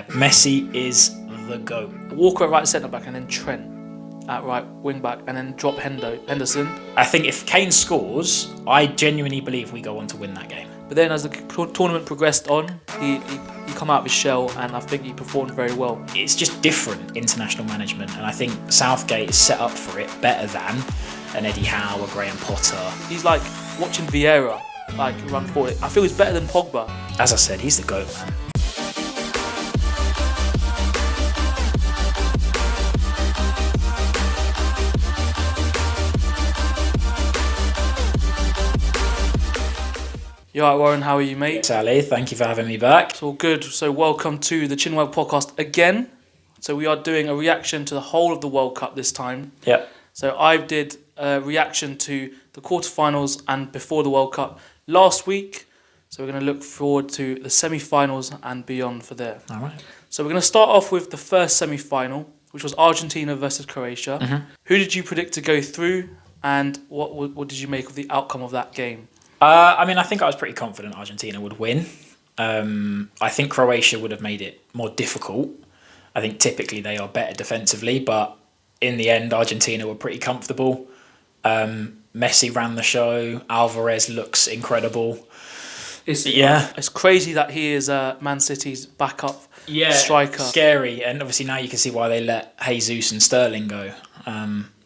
Messi is the GOAT. Walker at right centre back and then Trent at right wing back and then drop Henderson. I think if Kane scores, I genuinely believe we go on to win that game. But then as the tournament progressed on, he come out of his shell and I think he performed very well. It's just different international management, and I think Southgate is set up for it better than an Eddie Howe or Graham Potter. He's like watching Vieira run for it. I feel he's better than Pogba. As I said, he's the GOAT, man. You alright, Warren? How are you, mate? Sally, thank you for having me back. It's all good. So welcome to the Chinwag podcast again. So we are doing a reaction to the whole of the World Cup this time. Yep. So I did a reaction to the quarterfinals and before the World Cup last week. So we're going to look forward to the semi-finals and beyond for there. All right. So we're going to start off with the first semi-final, which was Argentina versus Croatia. Mm-hmm. Who did you predict to go through, and what did you make of the outcome of that game? I think I was pretty confident Argentina would win. I think Croatia would have made it more difficult. I think typically they are better defensively, but in the end, Argentina were pretty comfortable. Messi ran the show. Alvarez looks incredible. It's crazy that he is Man City's backup striker. Scary, and obviously now you can see why they let Jesus and Sterling go.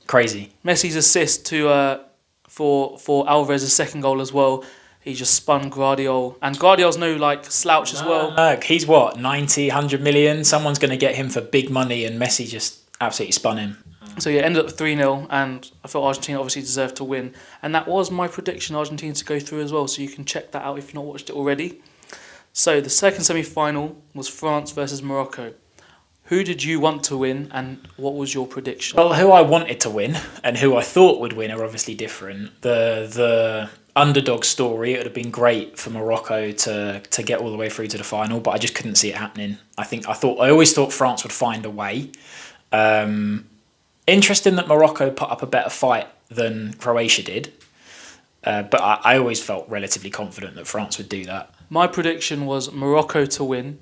Crazy. Messi's assist to for Alvarez's second goal as well. He just spun Guardiola, and Guardiola's no slouch as well. He's what, 90, 100 million? Someone's going to get him for big money, and Messi just absolutely spun him. So yeah, ended up 3-0, and I thought Argentina obviously deserved to win. And that was my prediction, Argentina to go through as well, so you can check that out if you've not watched it already. So the second semi-final was France versus Morocco. Who did you want to win, and what was your prediction? Well, who I wanted to win and who I thought would win are obviously different. The underdog story, it would have been great for Morocco to get all the way through to the final, but I just couldn't see it happening. I always thought France would find a way. Interesting that Morocco put up a better fight than Croatia did, but I always felt relatively confident that France would do that. My prediction was Morocco to win,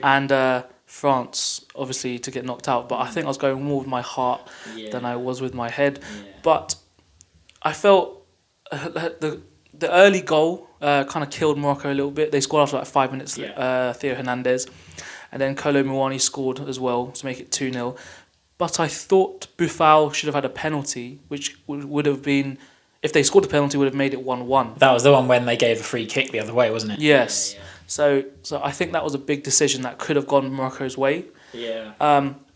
and France obviously to get knocked out. But I think I was going more with my heart than I was with my head. Yeah. But I felt the early goal kind of killed Morocco a little bit. They scored after 5 minutes. Theo Hernandez, and then Kolo Muani scored as well to make it 2-0. But I thought Buffal should have had a penalty, which would have been, if they scored a penalty, would have made it 1-1. That was the one when they gave a free kick the other way, wasn't it? Yes. Yeah. So I think that was a big decision that could have gone Morocco's way. Yeah.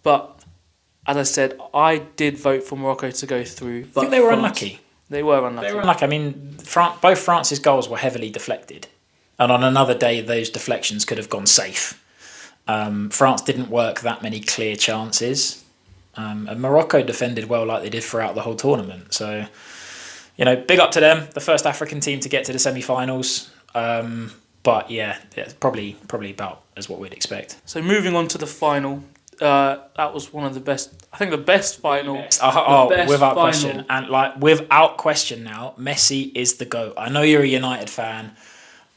But as I said, I did vote for Morocco to go through. But I think they were unlucky. They were unlucky. I mean, both France's goals were heavily deflected. And on another day, those deflections could have gone safe. France didn't work that many clear chances. And Morocco defended well like they did throughout the whole tournament. So, big up to them. The first African team to get to the semi-finals. But yeah, probably about as what we'd expect. So moving on to the final, that was one of the best. I think the best final. Without question, and without question now, Messi is the GOAT. I know you're a United fan.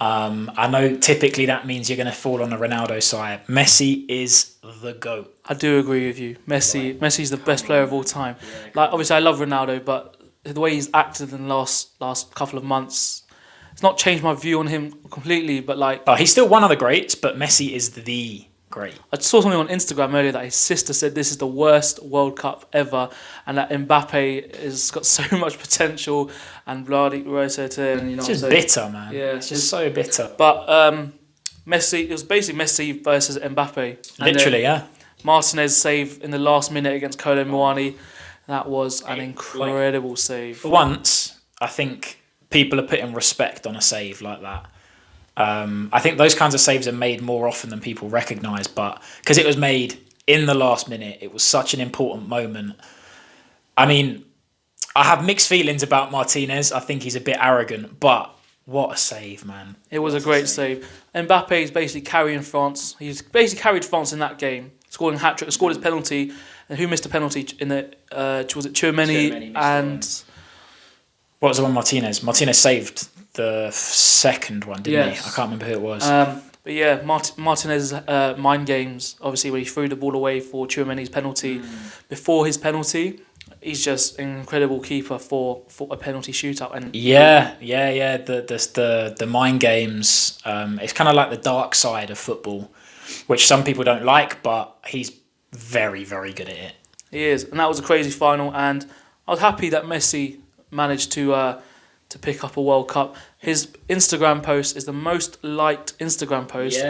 I know typically that means you're going to fall on the Ronaldo side. Messi is the GOAT. I do agree with you. Messi's the best player of all time. Obviously I love Ronaldo, but the way he's acted in the last couple of months, it's not changed my view on him completely, but he's still one of the greats, but Messi is the great. I saw something on Instagram earlier that his sister said this is the worst World Cup ever, and that Mbappe has got so much potential, and bloody it's just bitter, man. Yeah, it's just so bitter. But Messi, it was basically Messi versus Mbappe. Literally, yeah. Martinez save in the last minute against Kolo Muani. That was an incredible save. For once, I think people are putting respect on a save like that. I think those kinds of saves are made more often than people recognise, but because it was made in the last minute, it was such an important moment. I mean, I have mixed feelings about Martinez. I think he's a bit arrogant, but what a save, man. It was a great save. Mbappe is basically carrying France. He's basically carried France in that game, scoring a hat-trick, scored his penalty. And who missed a penalty in the, was it Tchouameni and... What was the one Martinez? Martinez saved the second one, didn't he? I can't remember who it was. But yeah, Martinez's mind games, obviously, when he threw the ball away for Tchouaméni's penalty. Before his penalty, he's just an incredible keeper for a penalty shootout. And Yeah. The mind games. It's kind of like the dark side of football, which some people don't like, but he's very, very good at it. he is, and that was a crazy final. And I was happy that Messi managed to pick up a World Cup. His Instagram post is the most liked Instagram post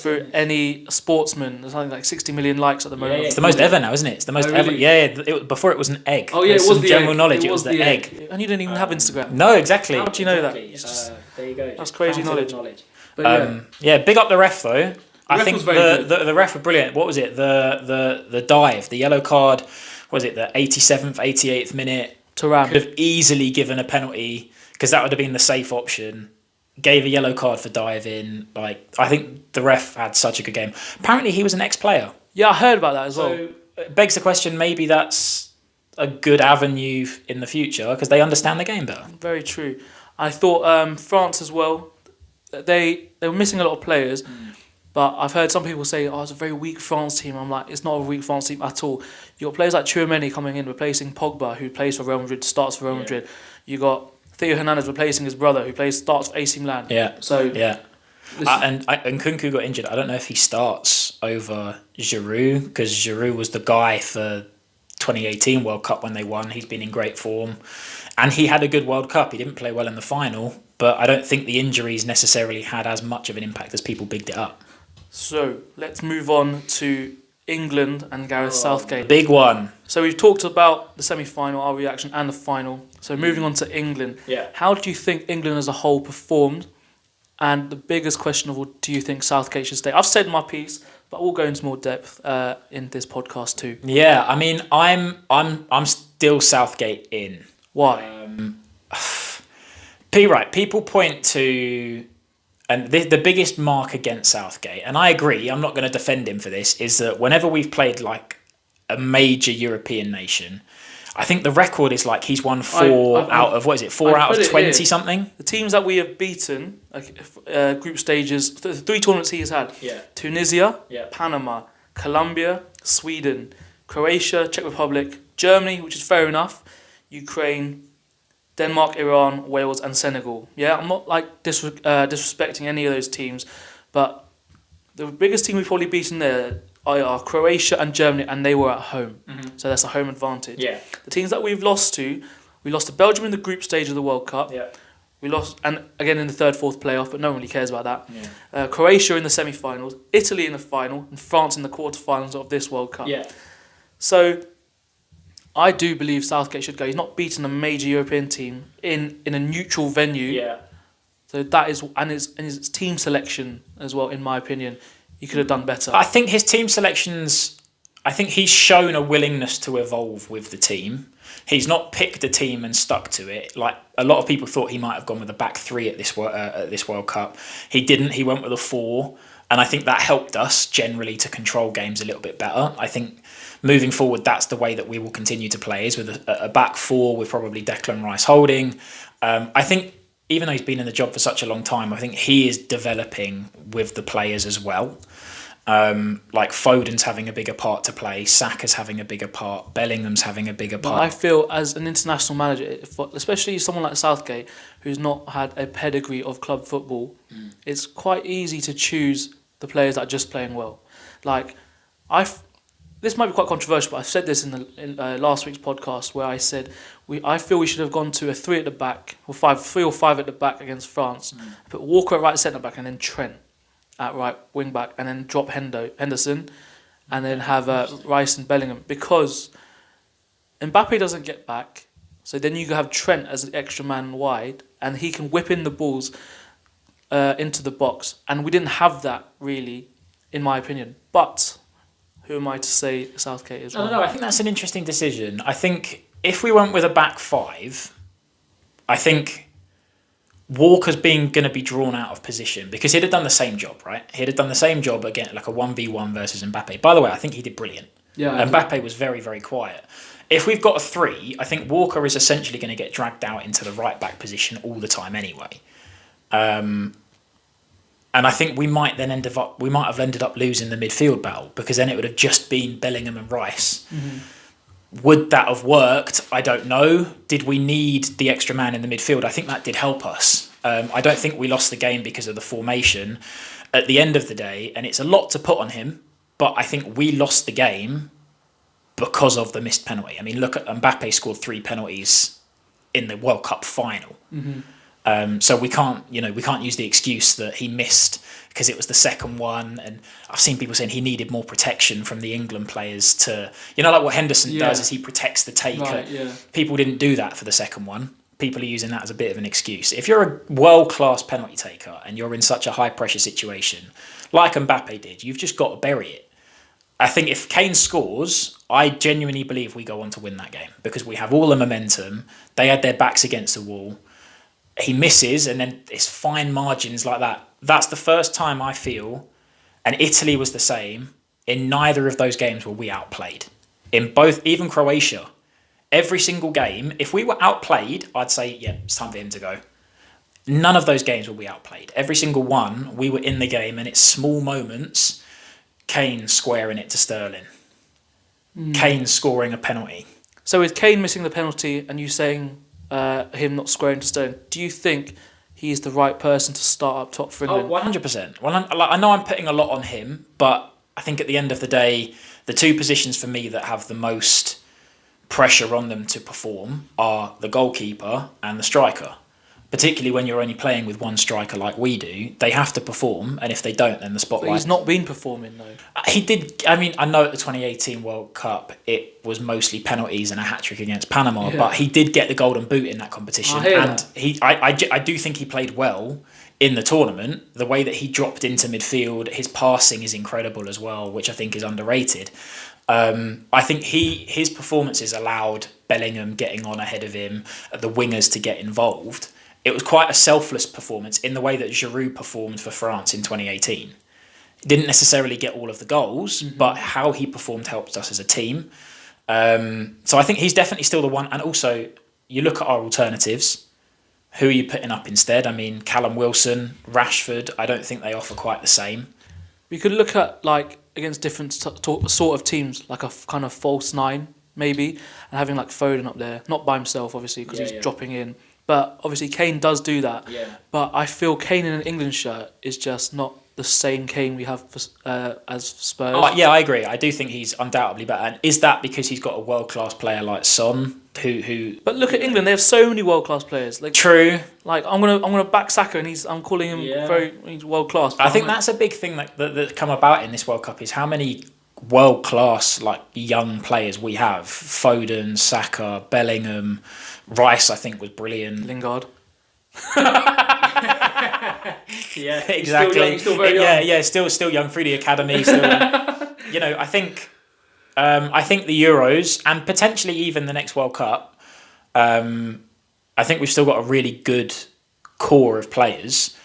for any sportsman. There's something like 60 million likes at the moment. It's the most ever now, isn't it? It's the most ever. Really? Yeah. Before it was an egg. Oh yeah, There's it was some the general egg. knowledge. It was the egg. And you didn't even have Instagram. No, exactly. How do you know that? There you go. That's crazy knowledge. But big up the ref though. I think was very the ref were brilliant. What was it? The dive, the yellow card. What was it? The 87th, 88th minute. Thuram Could have easily given a penalty because that would have been the safe option. Gave a yellow card for diving. Like, I think the ref had such a good game. Apparently, he was an ex-player. Yeah, I heard about that as well. So it begs the question, maybe that's a good avenue in the future because they understand the game better. Very true. I thought France as well. They were missing a lot of players, but I've heard some people say, "Oh, it's a very weak France team." I'm like, it's not a weak France team at all. You got players like Tchouaméni coming in, replacing Pogba, who plays for Real Madrid, starts for Real Madrid. You got Theo Hernandez replacing his brother, who starts for AC Milan. Yeah. So and Nkunku got injured. I don't know if he starts over Giroud because Giroud was the guy for 2018 World Cup when they won. He's been in great form, and he had a good World Cup. He didn't play well in the final, but I don't think the injuries necessarily had as much of an impact as people bigged it up. So let's move on to England and Gareth Southgate. Big one. So we've talked about the semi-final, our reaction, and the final. So moving on to England. Yeah. How do you think England as a whole performed? And the biggest question of all, do you think Southgate should stay? I've said my piece, but we'll go into more depth in this podcast too. Yeah, I mean, I'm still Southgate in. Why? People point to, and the biggest mark against Southgate, and I agree, I'm not going to defend him for this, is that whenever we've played like a major European nation, I think the record is like he's won four out of 20 something. The teams that we have beaten, group stages, the 3 tournaments he has had: Tunisia, Panama, Colombia, Sweden, Croatia, Czech Republic, Germany, which is fair enough, Ukraine, Denmark, Iran, Wales, and Senegal. Yeah, I'm not like disrespecting any of those teams, but the biggest team we've probably beaten there are Croatia and Germany, and they were at home. So that's a home advantage. Yeah. The teams that we lost to Belgium in the group stage of the World Cup. Yeah. We lost, and again in the third, fourth playoff, but no one really cares about that. Yeah. Croatia in the semi-finals, Italy in the final, and France in the quarterfinals of this World Cup. Yeah. So I do believe Southgate should go. He's not beaten a major European team in a neutral venue. Yeah. So that is, and his team selection as well, in my opinion, he could have done better. I think his team selections, I think he's shown a willingness to evolve with the team. He's not picked a team and stuck to it. Like a lot of people thought he might have gone with a back three at this World Cup. He didn't. He went with a 4, and I think that helped us generally to control games a little bit better. I think moving forward, that's the way that we will continue to play, is with a back 4 with probably Declan Rice holding. I think even though he's been in the job for such a long time, I think he is developing with the players as well. Like Foden's having a bigger part to play, Saka's having a bigger part, Bellingham's having a bigger part. But I feel as an international manager, especially someone like Southgate, who's not had a pedigree of club football, it's quite easy to choose the players that are just playing well. Like, this might be quite controversial, but I've said this in last week's podcast where I said I feel we should have gone to a 3 at the back, or 3 or 5 at the back against France. Put Walker at right centre back, and then Trent at right wing back, and then drop Henderson, and then have Rice and Bellingham, because Mbappe doesn't get back. So then you have Trent as an extra man wide, and he can whip in the balls into the box. And we didn't have that really, in my opinion. But who am I to say Southgate is wrong? No, I think that's an interesting decision. I think if we went with a back 5, I think Walker's going to be drawn out of position because he'd have done the same job, right? He'd have done the same job again, like a 1v1 versus Mbappe. By the way, I think he did brilliant. Yeah, Mbappe was very, very quiet. If we've got a 3, I think Walker is essentially going to get dragged out into the right back position all the time anyway. And I think we might have ended up losing the midfield battle, because then it would have just been Bellingham and Rice. Would that have worked? I don't know. Did we need the extra man in the midfield? I think that did help us. I don't think we lost the game because of the formation at the end of the day, and it's a lot to put on him, but I think we lost the game because of the missed penalty. I mean, look at Mbappe scored 3 penalties in the World Cup final. So we can't use the excuse that he missed because it was the second one. And I've seen people saying he needed more protection from the England players to, like what Henderson does is he protects the taker. Right, yeah. People didn't do that for the second one. People are using that as a bit of an excuse. If you're a world-class penalty taker and you're in such a high-pressure situation, like Mbappe did, you've just got to bury it. I think if Kane scores, I genuinely believe we go on to win that game because we have all the momentum. They had their backs against the wall. He misses, and then it's fine margins like that. That's the first time I feel, and Italy was the same, in neither of those games were we outplayed. In both, even Croatia, every single game, if we were outplayed, I'd say, yeah, it's time for him to go. None of those games were we outplayed. Every single one, we were in the game, and it's small moments. Kane squaring it to Sterling. Kane scoring a penalty. So with Kane missing the penalty and you saying him not squaring to Sterling, do you think he's the right person to start up top for England? 100%. Well, I know I'm putting a lot on him, but I think at the end of the day, the two positions for me that have the most pressure on them to perform are the goalkeeper and the striker. Particularly when you're only playing with one striker like we do, they have to perform, and if they don't, then the spotlight... But he's not been performing, though. He did... I mean, I know at the 2018 World Cup, it was mostly penalties and a hat-trick against Panama, but he did get the golden boot in that competition. I do think he played well in the tournament. The way that he dropped into midfield, his passing is incredible as well, which I think is underrated. I think his performances allowed Bellingham getting on ahead of him, the wingers to get involved. It was quite a selfless performance in the way that Giroud performed for France in 2018. He didn't necessarily get all of the goals, but how he performed helped us as a team. So I think he's definitely still the one. And also, you look at our alternatives. Who are you putting up instead? I mean, Callum Wilson, Rashford, I don't think they offer quite the same. We could look at, against different sort of teams, like a kind of false nine, maybe, and having, Foden up there. Not by himself, obviously, because he's dropping in. But obviously Kane does do that. Yeah. But I feel Kane in an England shirt is just not the same Kane we have as Spurs. Oh, yeah, I agree. I do think he's undoubtedly better. And is that because he's got a world-class player like Son, who? But look at England; they have so many world-class players. True. I'm gonna back Saka, and I'm calling him he's world-class. I think that's a big thing that come about in this World Cup is how many world-class young players we have. Foden, Saka, Bellingham. Rice, I think, was brilliant. Lingard. Yeah, exactly. He's still very young. Yeah, still young through the academy. Still, I think the Euros and potentially even the next World Cup. I think we've still got a really good core of players,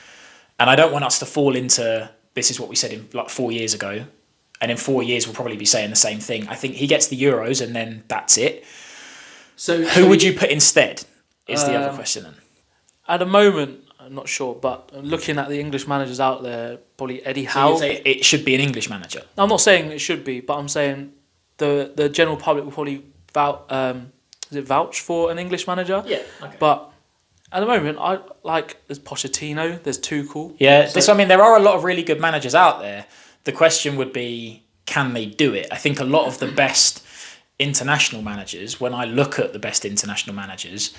and I don't want us to fall into this is what we said in 4 years ago, and in 4 years we'll probably be saying the same thing. I think he gets the Euros and then that's it. So who would you put instead is the other question then. At the moment, I'm not sure, but looking at the English managers out there, probably Eddie Howe. So it should be an English manager? I'm not saying it should be, but I'm saying the general public will probably vouch for an English manager. Yeah, okay. But at the moment, there's Pochettino, there's Tuchel. Yeah, there are a lot of really good managers out there. The question would be, can they do it? I think a lot of the best international managers, when I look at the best international managers,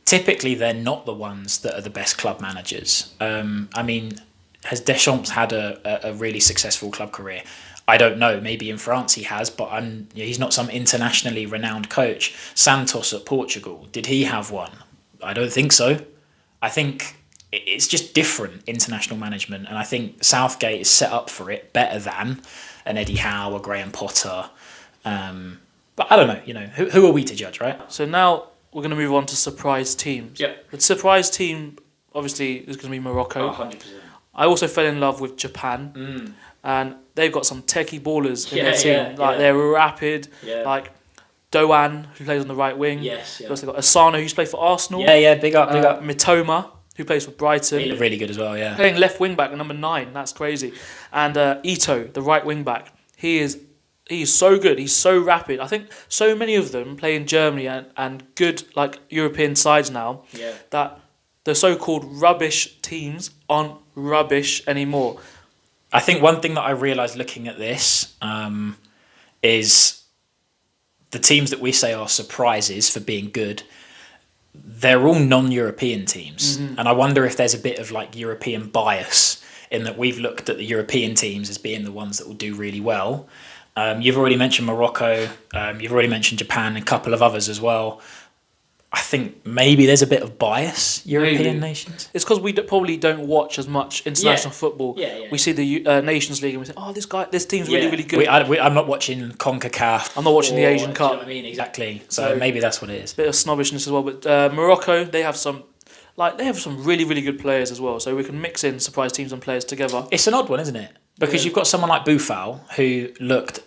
typically they're not the ones that are the best club managers. Has Deschamps had a really successful club career? I don't know. Maybe in France he has, but he's not some internationally renowned coach. Santos at Portugal, did he have one? I don't think so. I think it's just different international management, and I think Southgate is set up for it better than an Eddie Howe or Graham Potter. But I don't know, who are we to judge, right? So now we're going to move on to surprise teams. Yep. The surprise team, obviously, is going to be Morocco. 100%. I also fell in love with Japan. And they've got some techie ballers in their team. They're rapid. Yeah. Like Doan, who plays on the right wing. Yes. Yeah. They've got Asano, who's played for Arsenal. Yeah, big up. Mitoma. who plays for Brighton. He looked really good as well, yeah. Playing left wing back at number 9, that's crazy. And Ito, the right wing back, he's so good. He's so rapid. I think so many of them play in Germany and good like European sides now that the so-called rubbish teams aren't rubbish anymore. I think one thing that I realised looking at this is the teams that we say are surprises for being good, they're all non-European teams. Mm-hmm. And I wonder if there's a bit of like European bias in that we've looked at the European teams as being the ones that will do really well. You've already mentioned Morocco, you've already mentioned Japan, and a couple of others as well. I think maybe there's a bit of bias, European nations. It's because we probably don't watch as much international football. We see the Nations League and we say, oh, this team's really, really good. I'm not watching CONCACAF. I'm not watching the Asian Cup. Do you know what I mean? Exactly. So maybe that's what it is. Bit of snobbishness as well. But Morocco, they have some really, really good players as well. So we can mix in surprise teams and players together. It's an odd one, isn't it? Because you've got someone like Boufal who looked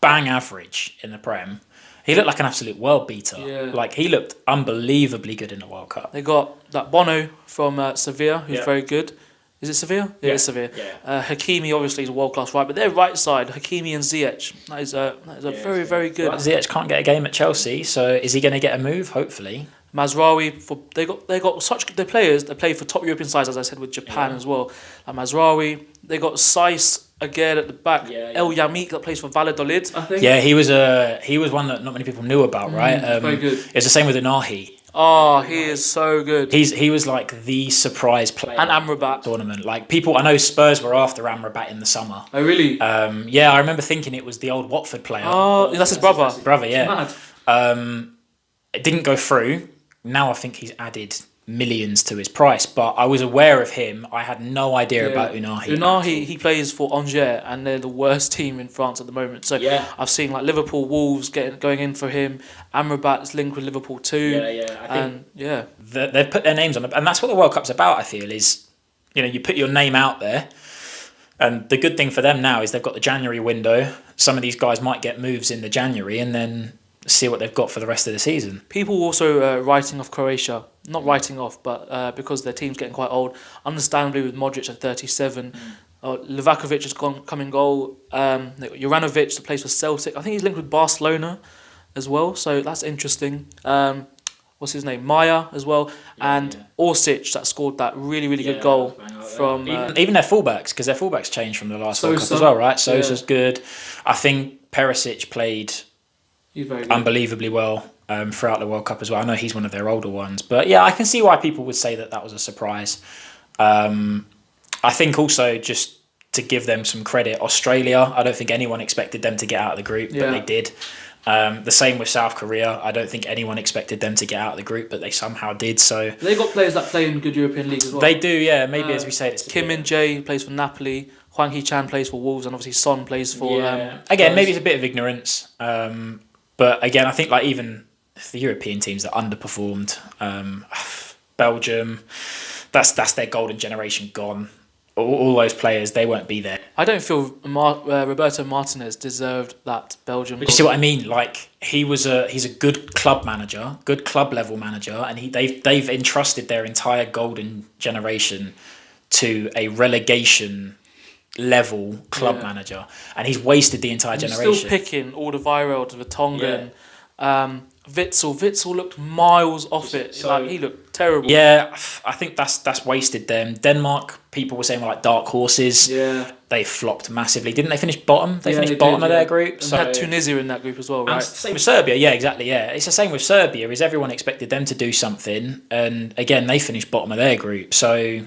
bang average in the Prem. He looked like an absolute world beater. Yeah. Like, he looked unbelievably good in the World Cup. They got that Bono from Sevilla, who's very good. Is it Sevilla? Yeah, it's Sevilla. Yeah. Hakimi obviously is a world class right, but their right side, Hakimi and Ziyech, that is a very, very good. Well, Ziyech can't get a game at Chelsea, so is he going to get a move? Hopefully. Mazraoui, they got such good players. They play for top European sides, as I said, with Japan as well. Like Mazraoui, they got Saiss again at the back. El Yamik that plays for Valladolid, I think. Yeah, he was one that not many people knew about, right? Very good. It's the same with Unahi. Oh, he is so good. He was like the surprise player. And Amrabat. Tournament. Like I know Spurs were after Amrabat in the summer. Oh, really? Yeah, I remember thinking it was the old Watford player. Oh, that's his brother. Brother, yeah. Mad. It didn't go through. Now I think he's added millions to his price, but I was aware of him. I had no idea about Unahi. Unahi, he plays for Angers, and they're the worst team in France at the moment. So I've seen like Liverpool, Wolves going in for him. Amrabat's linked with Liverpool too. They've put their names on it, and that's what the World Cup's about. I feel is, you put your name out there, and the good thing for them now is they've got the January window. Some of these guys might get moves in the January, and then see what they've got for the rest of the season. People also writing off Croatia. Not writing off, but because their team's getting quite old. Understandably, with Modric at 37. Livakovic has come in goal. Juranovic, that plays for Celtic. I think he's linked with Barcelona as well, so that's interesting. What's his name? Maya as well. Orsic, that scored that really, really good goal from... Even their fullbacks, because their fullbacks changed from the last World Cup as well, right? Sosa's good. I think Perisic played unbelievably well throughout the World Cup as well. I know he's one of their older ones, but yeah, I can see why people would say that was a surprise. I think also, just to give them some credit, Australia, I don't think anyone expected them to get out of the group, but they did. The same with South Korea. I don't think anyone expected them to get out of the group, but they somehow did. So they got players that play in good European leagues as well. They do, yeah. Maybe as we said, it's Kim Min-jae plays for Napoli. Hwang Hee-chan plays for Wolves, and obviously Son plays for. Again, maybe it's a bit of ignorance. But again, I think like even the European teams that underperformed, Belgium, that's their golden generation gone. All those players, they won't be there. I don't feel Roberto Martinez deserved that Belgium. But you see what I mean? Like he's a good club manager, good club level manager, and they've entrusted their entire golden generation to a relegation level club manager, and he's wasted the entire generation. Still picking Alderweireld, Vertonghen, Witsel looked miles off it. He looked terrible. Yeah, I think that's wasted them. Denmark, people were saying were like dark horses. Yeah, they flopped massively. Didn't they finish bottom? They finished bottom of their group. And had Tunisia in that group as well, right? Same with Serbia. Yeah, exactly. Yeah, it's the same with Serbia. Is everyone expected them to do something, and again they finished bottom of their group. So.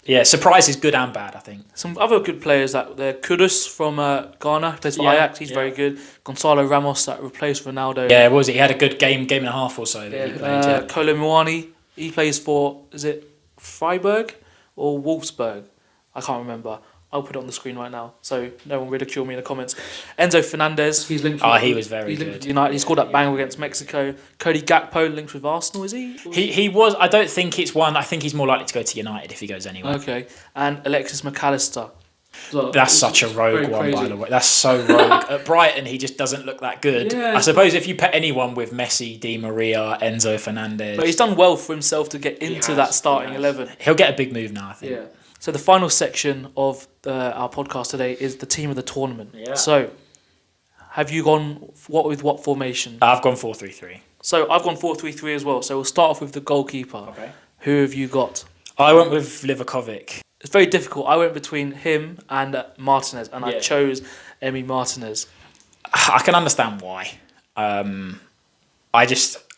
Yeah, surprise is good and bad, I think. Some other good players, that Kudus from Ghana, plays for Ajax, he's very good. Gonzalo Ramos, that replaced Ronaldo. Yeah, what was it? He had a good game and a half or so that he played. Kolo Muani, he plays for, is it Freiburg or Wolfsburg? I can't remember. I'll put it on the screen right now, so no one ridicule me in the comments. Enzo Fernandez, he's linked. He was very good. With United. He scored that banger against Mexico. Cody Gakpo linked with Arsenal, is he? He was. I don't think it's one. I think he's more likely to go to United if he goes anywhere. Okay, and Alexis McAllister, So That's such a rogue one, by the way. That's so rogue. At Brighton, he just doesn't look that good. Yeah. I suppose if you put anyone with Messi, Di Maria, Enzo Fernandez... But he's done well for himself to get into that starting 11. He'll get a big move now, I think. Yeah. So the final section of our podcast today is the team of the tournament. Yeah. So, have you gone with what formation? I've gone 4-3-3. So I've gone 4-3-3 as well. So we'll start off with the goalkeeper. Okay. Who have you got? I went with Livakovic. It's very difficult. I went between him and Martinez, and I chose Emi Martinez. I can understand why.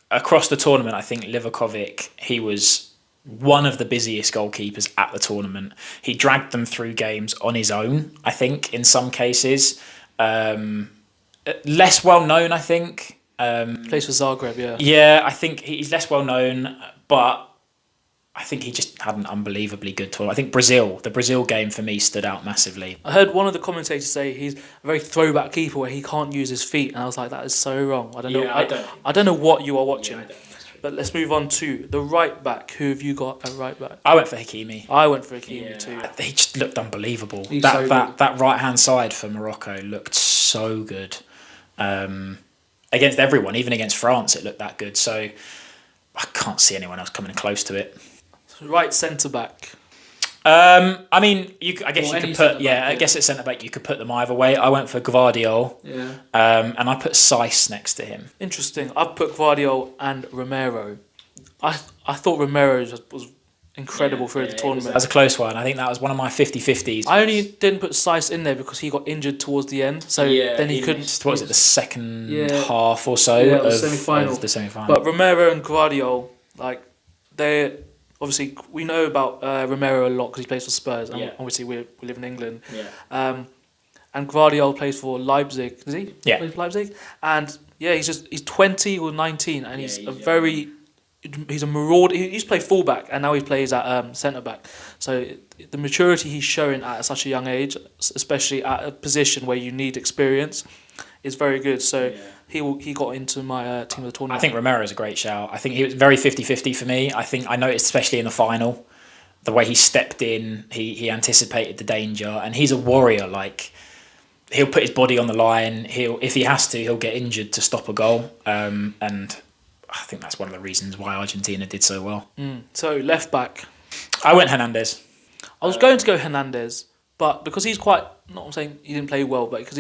Across the tournament, I think Livakovic, he was one of the busiest goalkeepers at the tournament. He dragged them through games on his own, I think, in some cases. Less well known, I think. Plays for Zagreb, yeah. Yeah, I think he's less well known, but I think he just had an unbelievably good tournament. I think the Brazil game for me stood out massively. I heard one of the commentators say he's a very throwback keeper where he can't use his feet, and I was like, that is so wrong. I don't know. I don't know what you are watching. But let's move on to the right back. Who have you got at right back? I went for Hakimi. I went for Hakimi too. He just looked unbelievable. He's That right hand side for Morocco looked so good. Against everyone, even against France, it looked that good. So I can't see anyone else coming close to it. Right centre back. I mean, I guess you could put. I guess at centre back you could put them either way. I went for Gvardiol. Yeah. And I put Seiss next to him. Interesting. I've put Gvardiol and Romero. I thought Romero was incredible through the tournament. That was a close one. I think that was one of my 50-50s. I only didn't put Seiss in there because he got injured towards the end, so then he couldn't. What was it, the second half or so of the semi-final? But Romero and Gvardiol, they obviously we know about Romero a lot because he plays for Spurs, and obviously we live in England. Yeah. And Gvardiol plays for Leipzig, does he? Yeah. Plays for Leipzig, and he's 20 or 19, and he's a marauder. He used to play fullback, and now he plays at centre back. So the maturity he's showing at such a young age, especially at a position where you need experience, is very good. So he got into my team of the tournament. I think Romero is a great shout. I think he was very 50-50 for me. I think I noticed, especially in the final, the way he stepped in, he anticipated the danger, and he's a warrior. He'll put his body on the line. If he has to, he'll get injured to stop a goal. And I think that's one of the reasons why Argentina did so well. So left back, I went Hernandez. I was going to go Hernandez, but because he's I'm saying he didn't play well, but because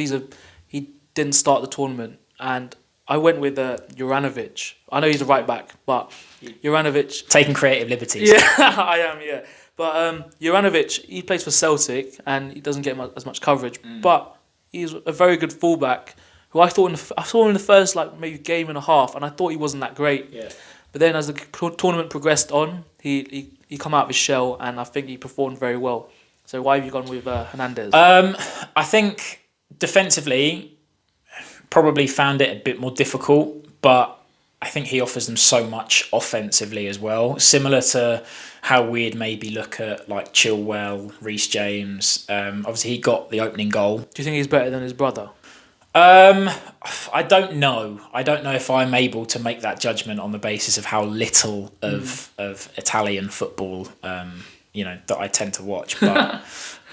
he didn't start the tournament, and I went with Juranovic. I know he's a right back, but Juranovic... Taking creative liberties. Yeah, I am, yeah. But Juranovic, he plays for Celtic, and he doesn't get as much coverage, but he's a very good fullback, who I saw in the first maybe game and a half, and I thought he wasn't that great. Yeah. But then as the tournament progressed on, he come out of his shell, and I think he performed very well. So why have you gone with Hernandez? I think defensively, probably found it a bit more difficult, but I think he offers them so much offensively as well. Similar to how we'd maybe look at Chilwell, Reece James. Obviously, he got the opening goal. Do you think he's better than his brother? I don't know. I don't know if I'm able to make that judgment on the basis of how little of Italian football that I tend to watch. But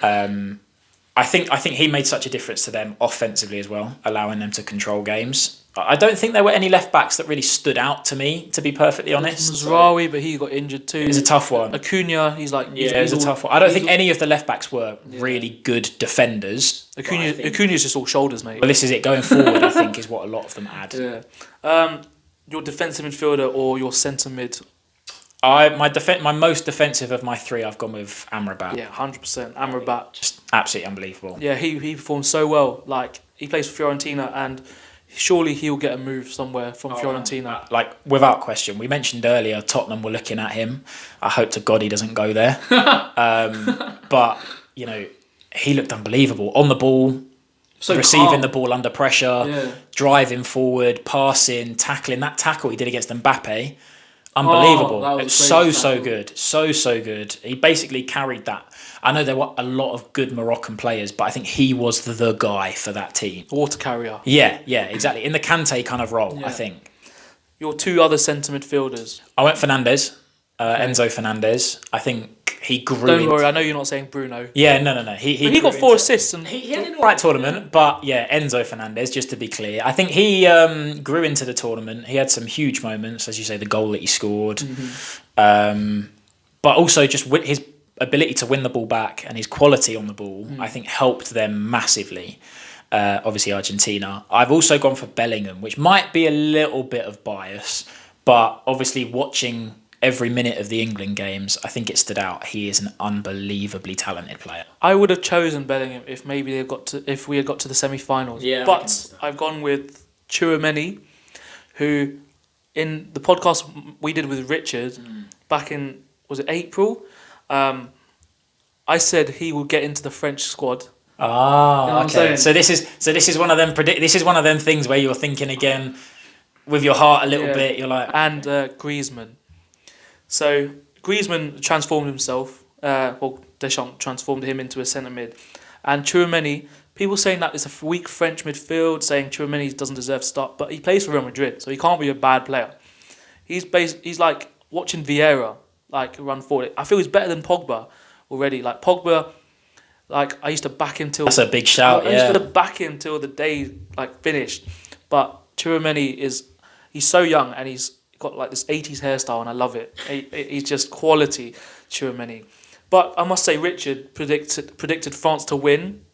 I think he made such a difference to them offensively as well, allowing them to control games. I don't think there were any left backs that really stood out to me, to be perfectly honest. Mazraoui, but he got injured too. It's a tough one. Acuna, he's a tough one. I don't think any of the left backs were really good defenders. Acuna's just all shoulders, mate. Well, this is it. Going forward, I think, is what a lot of them add. Yeah. Your defensive midfielder or your centre mid? My most defensive of my three, I've gone with Amrabat. Yeah, 100%. Amrabat. Just absolutely unbelievable. Yeah, he performed so well. He plays for Fiorentina, and surely he'll get a move somewhere from Fiorentina. Without question. We mentioned earlier Tottenham were looking at him. I hope to God he doesn't go there. But, he looked unbelievable. On the ball, receiving the ball under pressure, driving forward, passing, tackling. That tackle he did against Mbappe, unbelievable. It's so good. So good. He basically carried that. I know there were a lot of good Moroccan players, but I think he was the guy for that team. Water carrier. Yeah, exactly. In the Kante kind of role, I think. Your two other centre midfielders. I went Fernandez, Enzo Fernandez. I think he grew. Don't worry, I know you're not saying Bruno. Yeah, no. He got 4 assists and he had an alright tournament, but yeah, Enzo Fernandez. Just to be clear, I think he grew into the tournament. He had some huge moments, as you say, the goal that he scored, but also just his ability to win the ball back and his quality on the ball. I think helped them massively. Obviously, Argentina. I've also gone for Bellingham, which might be a little bit of bias, but obviously watching every minute of the England games, I think it stood out. He is an unbelievably talented player. I would have chosen Bellingham if maybe if we had got to the semi-finals. Yeah, but I've gone with Tchouaméni, who in the podcast we did with Richard back in, was it April? I said he would get into the French squad. Ah, You know what I'm okay. saying? So this is one of them This is one of them things where you're thinking again with your heart a little bit. You're like, and Griezmann. So Griezmann transformed himself. Deschamps transformed him into a centre mid, and Tchouaméni. People saying that it's a weak French midfield, saying Tchouaméni doesn't deserve to start, but he plays for Real Madrid, so he can't be a bad player. He's like watching Vieira like run forward. I feel he's better than Pogba already. Like Pogba. Like I used to back him till. That's a big shout. I used to back him till the day like finished, but Tchouaméni he's so young and he's got like this 80s hairstyle and I love it. He's just quality, Tchouaméni. But I must say, Richard predicted France to win,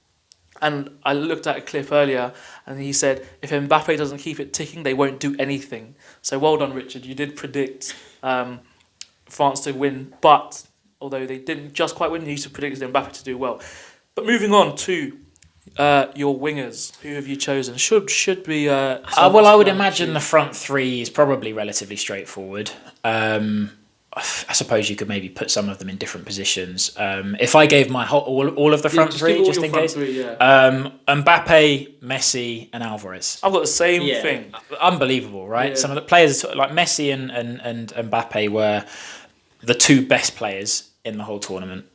and I looked at a clip earlier and he said if Mbappe doesn't keep it ticking, they won't do anything. So well done, Richard. You did predict France to win, but although they didn't just quite win, you predicted Mbappe to do well. But moving on to your wingers, who have you chosen? Should be. Well, I would imagine the front three is probably relatively straightforward. I suppose you could maybe put some of them in different positions. If I gave my all of the front three, just in case. Mbappe, Messi, and Alvarez. I've got the same thing. Unbelievable, right? Yeah. Some of the players like Messi and Mbappe were the two best players in the whole tournament,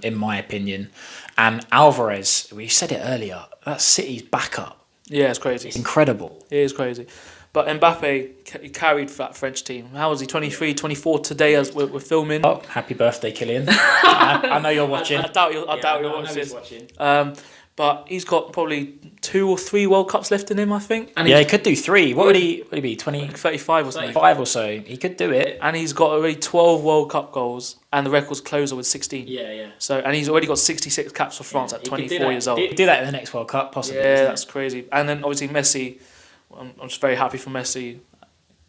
in my opinion. And Alvarez, we said it earlier, that's City's backup. Yeah, it's crazy. It's incredible. It is crazy. But Mbappe, he carried that French team. How was he? 23, 24 today as we're filming. Oh, happy birthday, Killian. I know you're watching. I doubt you're watching. But he's got probably 2 or 3 World Cups left in him, I think. And he could do 3. What would he be? 20? 35 or something. 35 or so. He could do it. And he's got already 12 World Cup goals, and the record's closer with 16. Yeah. So, and he's already got 66 caps for France at 24 years old. He could do that in the next World Cup, possibly. Yeah, that's crazy. And then obviously Messi, I'm just very happy for Messi.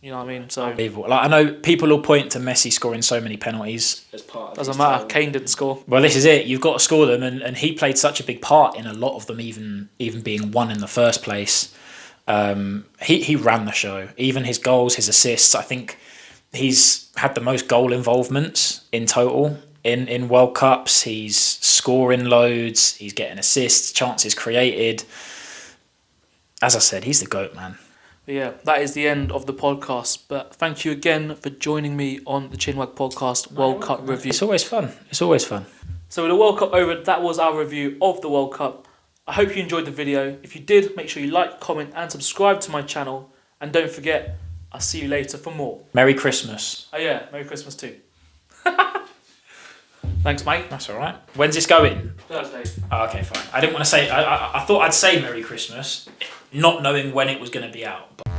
You know what I mean? So unbelievable. Like, I know people will point to Messi scoring so many penalties. As part of doesn't matter. Kane didn't score. Well, this is it. You've got to score them, and he played such a big part in a lot of them, even being won in the first place. He ran the show. Even his goals, his assists. I think he's had the most goal involvements in total in World Cups. He's scoring loads. He's getting assists, chances created. As I said, he's the GOAT, man. But yeah, that is the end of the podcast. But thank you again for joining me on the Chinwag podcast World Cup review. It's always fun. It's always fun. So with the World Cup over, that was our review of the World Cup. I hope you enjoyed the video. If you did, make sure you like, comment and subscribe to my channel. And don't forget, I'll see you later for more. Merry Christmas. Oh yeah, Merry Christmas too. Thanks, mate. That's all right. When's this going? Thursday. Oh, okay, fine. I didn't want to say... I thought I'd say Merry Christmas, not knowing when it was going to be out. But